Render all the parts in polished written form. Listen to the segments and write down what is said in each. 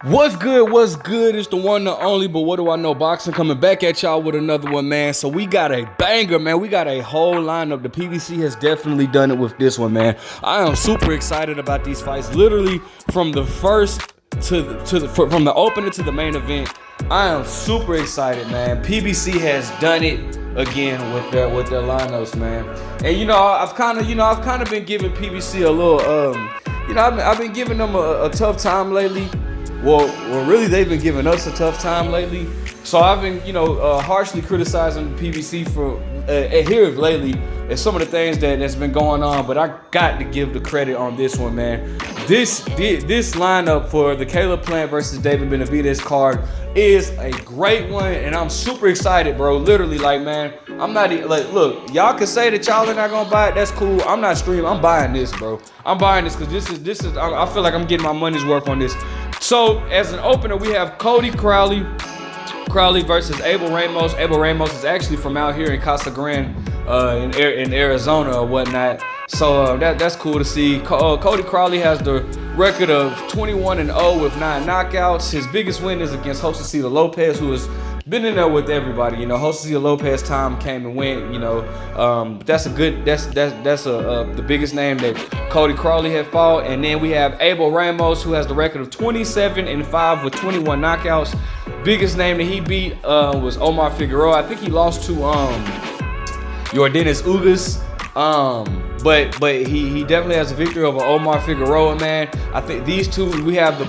What's good? What's good? It's the one, the only, but what do I know? Boxing coming back at y'all with another one, man. So we got a banger, man. We got a whole lineup. The PBC has definitely done it with this one, man. I am super excited about these fights. Literally from the first from the opener to the main event, I am super excited, man. PBC has done it again with their lineups, man. And I've kind of been giving PBC a little I've been giving them a tough time lately. Well, really, they've been giving us a tough time lately. So I've been, harshly criticizing the PBC for here lately and some of the things that's been going on. But I got to give the credit on this one, man. This lineup for the Caleb Plant versus David Benavidez card is a great one, and I'm super excited, bro. Literally, man, I'm not look, y'all can say that y'all are not gonna buy it. That's cool. I'm not streaming. I'm buying this, bro. I'm buying this because this is. I feel like I'm getting my money's worth on this. So as an opener, we have Cody Crowley versus Abel Ramos. Abel Ramos is actually from out here in Casa Grande, in Arizona or whatnot. So that's cool to see. Cody Crowley has the record of 21-0 with 9 knockouts. His biggest win is against Josecito Lopez, who has been in there with everybody. Josecito Lopez time came and went. But that's the biggest name that Cody Crowley had fought. And then we have Abel Ramos, who has the record of 27-5 with 21 knockouts. Biggest name that he beat was Omar Figueroa. I think he lost to Yordenis Ugas. But he definitely has a victory over Omar Figueroa, man. I think these two, we have the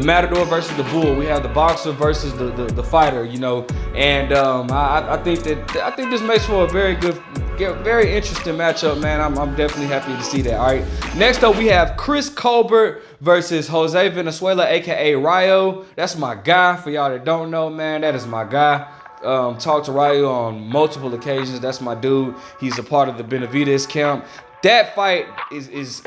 Matador versus the Bull. We have the boxer versus the fighter, And I think this makes for a very interesting matchup, man. I'm definitely happy to see that. All right. Next up, we have Chris Colbert versus Jose Venezuela, aka Rayo. That's my guy. For y'all that don't know, man, that is my guy. Talked to Rayo on multiple occasions. That's my dude. He's a part of the Benavidez camp. That fight is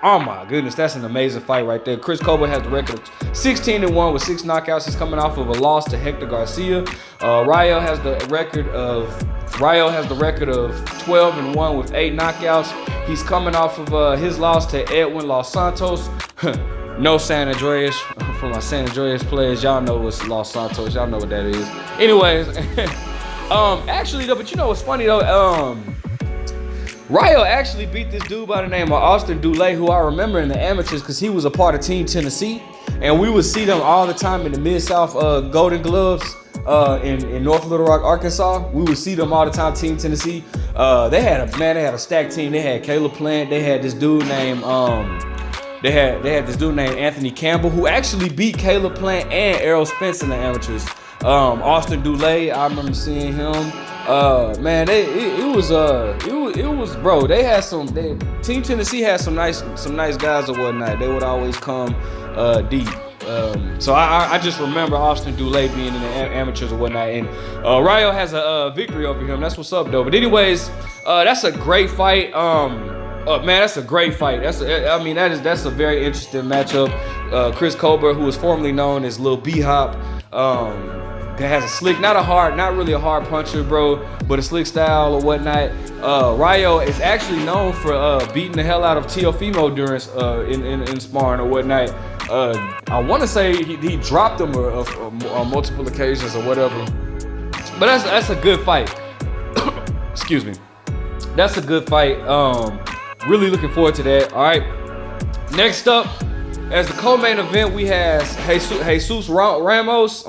oh my goodness, that's an amazing fight right there. Chris Colbert has the record of 16-1 with 6 knockouts. He's coming off of a loss to Hector Garcia. Rayo has the record of 12-1 with 8 knockouts. He's coming off of his loss to Edwin Los Santos. No San Andreas. For my San Andreas players, y'all know what's Los Santos. Y'all know what that is. Anyways, actually though, but what's funny though? Rayo actually beat this dude by the name of Austin Dulé, who I remember in the amateurs because he was a part of Team Tennessee, and we would see them all the time in the Mid-South Golden Gloves in North Little Rock, Arkansas. We would see them all the time, Team Tennessee. They had a stacked team. They had Caleb Plant. They had this dude named They had this dude named Anthony Campbell, who actually beat Caleb Plant and Errol Spence in the amateurs. Austin Dulé, I remember seeing him. Man, it was bro. They had Team Tennessee had some nice guys or whatnot. They would always come deep. So I just remember Austin Dulé being in the amateurs or whatnot, and Rayo has a victory over him. That's what's up though. But anyways, that's a great fight. Man, that's a great fight. That's a very interesting matchup. Chris Colbert, who was formerly known as Lil B-Hop, that has a slick, not really a hard puncher, bro, but a slick style or whatnot. Rayo is actually known for beating the hell out of Teofimo during in sparring or whatnot. I want to say he dropped him on multiple occasions or whatever. But that's a good fight. Excuse me. That's a good fight. Really looking forward to that. All right. Next up, as the co-main event, we have Jesus Ramos,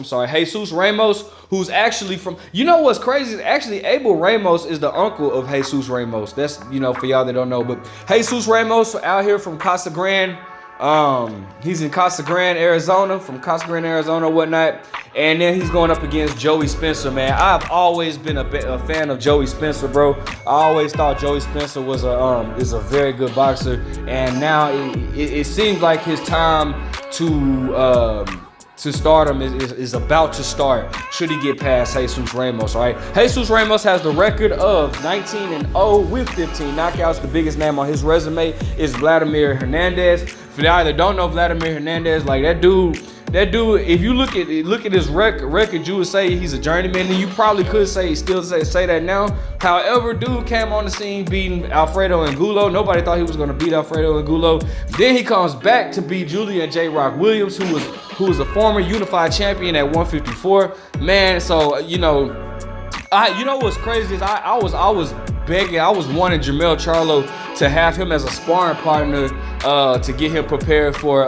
who's actually from, what's crazy? Actually, Abel Ramos is the uncle of Jesus Ramos. That's, for y'all that don't know, but Jesus Ramos out here from Casa Grande. He's in Casa Grande, Arizona, whatnot. And then he's going up against Joey Spencer, man. I've always been a fan of Joey Spencer, bro. I always thought Joey Spencer was is a very good boxer, and now it seems like his time to stardom is about to start. Should he get past Jesus Ramos? All right, Jesus Ramos has the record of 19-0 with 15 knockouts. The biggest name on his resume is Vladimir Hernandez. For y'all that don't know Vladimir Hernandez, that dude That dude, if you look at his record, you would say he's a journeyman, and you probably could say that now. However, dude came on the scene beating Alfredo Angulo. Nobody thought he was gonna beat Alfredo Angulo. Then he comes back to beat Julian J. Rock Williams, who was a former unified champion at 154. Man, so you know what's crazy is I was wanting Jermell Charlo to have him as a sparring partner to get him prepared for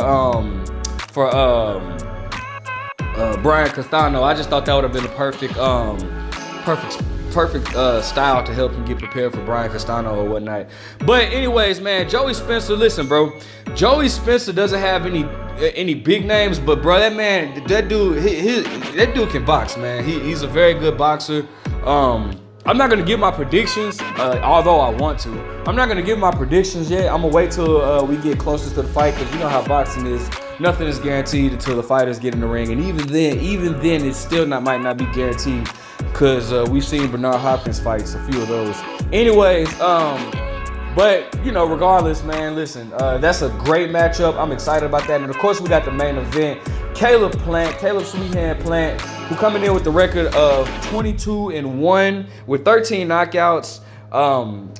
Brian Castano. I just thought that would have been a perfect style to help him get prepared for Brian Castano or whatnot. But anyways, man, Joey Spencer, listen, bro. Joey Spencer doesn't have any big names, but bro, that dude can box, man. He's a very good boxer. I'm not gonna give my predictions, although I want to. I'm not gonna give my predictions yet. I'm gonna wait till we get closer to the fight, because you know how boxing is. Nothing is guaranteed until the fighters get in the ring, and even then, it still might not be guaranteed, because we've seen Bernard Hopkins fights, a few of those. Anyways, but you know, regardless, man, listen, that's a great matchup. I'm excited about that, and of course, we got the main event. Caleb Sweethand Plant, who coming in with the record of 22-1 with 13 knockouts.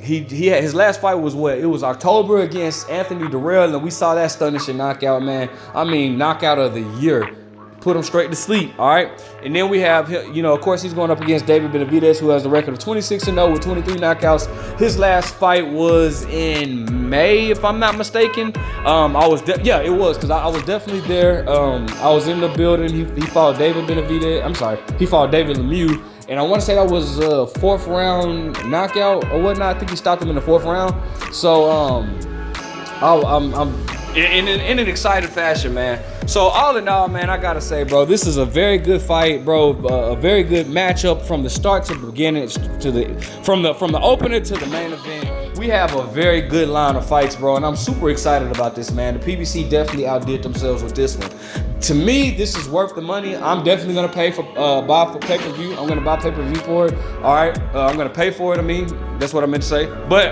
He had, his last fight was what? It was October against Anthony Durrell, and we saw that astonishing knockout, man. I mean, knockout of the year. Put him straight to sleep, all right? And then we have, you know, of course, he's going up against David Benavidez, who has the record of 26-0 with 23 knockouts. His last fight was in May, if I'm not mistaken. It was, because I was definitely there. I was in the building. He fought David Benavidez. I'm sorry, he fought David Lemieux. And I want to say that was a 4th round knockout or whatnot. I think he stopped him in the 4th round. So, I'm in an excited fashion, man. So all in all, man, I gotta say, bro, this is a very good fight, bro. A very good matchup from the start to the beginning, from the opener to the main event. We have a very good line of fights, bro, and I'm super excited about this, man. The PBC definitely outdid themselves with this one. To me, this is worth the money. I'm definitely gonna pay for buy for pay-per-view. I'm gonna buy pay-per-view for it. All right, I'm gonna pay for it. I mean, that's what I meant to say. But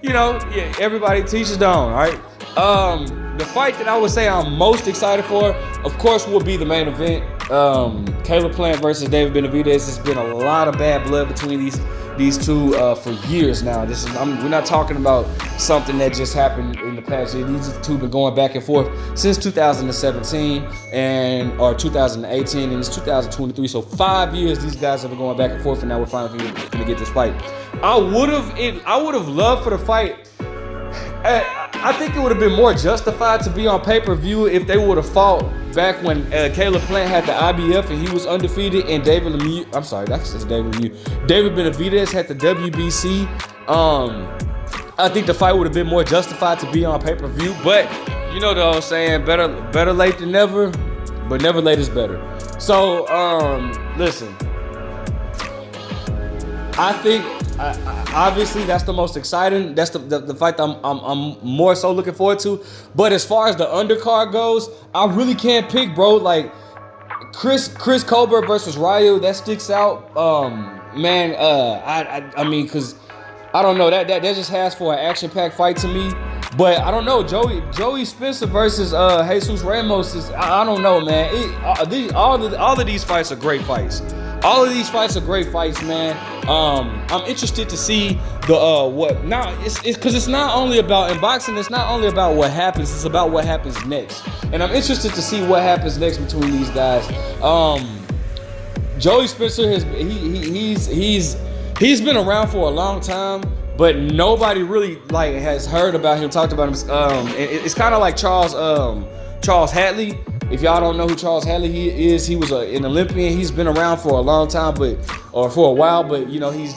you know, yeah, everybody teaches their own. All right. The fight that I would say I'm most excited for, of course, will be the main event. Caleb Plant versus David Benavidez. There's been a lot of bad blood between these two for years now. We're not talking about something that just happened in the past year. These two been going back and forth since 2017 or 2018, and it's 2023. So 5 years these guys have been going back and forth, and now we're finally going to get this fight. I would have loved for the fight. I think it would have been more justified to be on pay-per-view if they would have fought back when Caleb Plant had the IBF and he was undefeated, and David Benavidez had the WBC. I think the fight would have been more justified to be on pay-per-view, but you know what I'm saying, better late than never, but never late is better. So, listen, I think obviously that's the most exciting. That's the fight that I'm more so looking forward to. But as far as the undercard goes, I really can't pick, bro. Like Chris Colbert versus Ryu, that sticks out. Man, I mean, cause I don't know, that just has for an action-packed fight to me. But I don't know, Joey Spencer versus Jesus Ramos is, I don't know, man. All of these fights are great fights. All of these fights are great fights, man. I'm interested to see it's because it's not only about, in boxing, it's not only about what happens, it's about what happens next. And I'm interested to see what happens next between these guys. Joey Spencer he's been around for a long time, but nobody really has heard about him, talked about him. It's kind of like Charles Hadley. If y'all don't know who Charles Hadley is, he was an Olympian. He's been around for a long time, or for a while, but you know, he's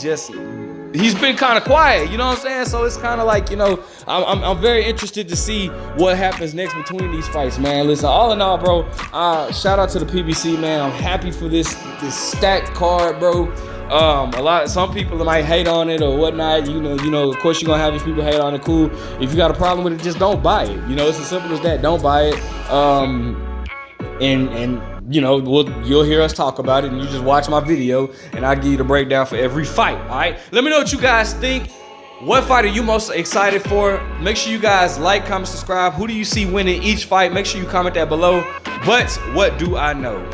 been kind of quiet, you know what I'm saying? So it's kind of like, you know, I'm very interested to see what happens next between these fights, man. Listen, all in all, bro, shout out to the PBC, man. I'm happy for this stacked card, bro. Some people might hate on it or whatnot. You know, of course you're gonna have these people hate on it. Cool. If you got a problem with it, just don't buy it. You know, it's as simple as that. Don't buy it. And you know, you'll hear us talk about it, and you just watch my video, and I'll give you the breakdown for every fight. All right. Let me know what you guys think. What fight are you most excited for? Make sure you guys like, comment, subscribe. Who do you see winning each fight? Make sure you comment that below. But what do I know?